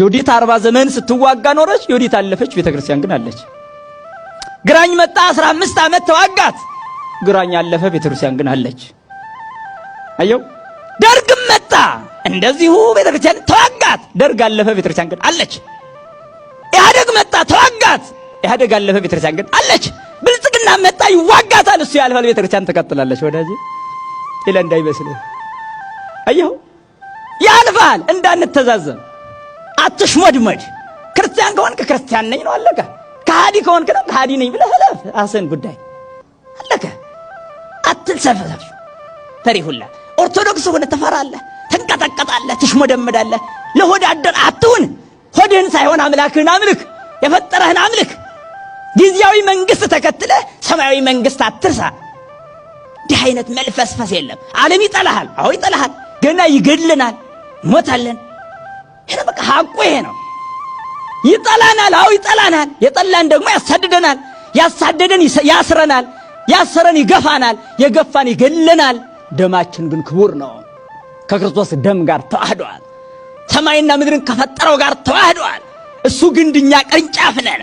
ዮዲት 40 ዘመን ስትዋጋ ኖረች። ዮዲት አለፈች፣ ቤተክርስቲያን ግን አለች። ግራኝ መጣ 15 ዓመት ተዋጋት። ግራኝ አለፈ፣ ቤተክርስቲያን ግን አለች። አየው። ደርግም መጣ እንደዚሁ ቤተክርስቲያን ተዋጋት። ደርግ አለፈ፣ ቤተክርስቲያን ግን አለች። ኢህአደግ መጣ ተዋጋት። ኢህአደግ አለፈ፣ ቤተክርስቲያን ግን አለች። ብልጽግና መጣ ይዋጋታል፣ እሱ ያልፋል፣ ቤተክርስቲያን ትቀጥላለች። ወዳጄ ኢላ እንዳይመስልህ። አየው ያልፋል። እንዳንተዛዘብ አትሽመድመድ። ክርስቲያን ከሆንክ ክርስቲያን ነኝ ነው አለቀ። ከሃዲ ከሆንክ ነው ከሃዲ ነኝ ብለህ እለፍ። አሰን ጉዳይ አለቀ። አትልሰፈሰፍ። ፈሪሁላ ኦርቶዶክስ ሆነ ተፈራለህ፣ ተንቀጠቀጣለህ፣ ትሽመደመዳለህ። ለሆድ አደር አትሁን። ሆድህን ሳይሆን አምላክህን አምልክ፣ የፈጠረህን አምልክ። ጊዜያዊ መንግስት ተከትለ ሰማያዊ መንግስት አትርሳ። እንዲህ አይነት መልፈስፈስ የለም። ዓለም ይጠላሃል። አዎ ይጠላሃል። ገና ይገድልናል፣ ሞታለን። ይሄ በቃ ሐቁ ይሄ ነው። ይጠላናል። አዎ ይጠላናል። የጠላን ደግሞ ያሳድደናል። ያሳደደን ያስረናል። ያሰረን ይገፋናል። የገፋን ይገድልናል። ደማችን ግን ክቡር ነው። ከክርስቶስ ደም ጋር ተዋህዷል። ሰማይና ምድርን ከፈጠረው ጋር ተዋህዷል። እሱ ግንድኛ ቅርንጫፍ ነን።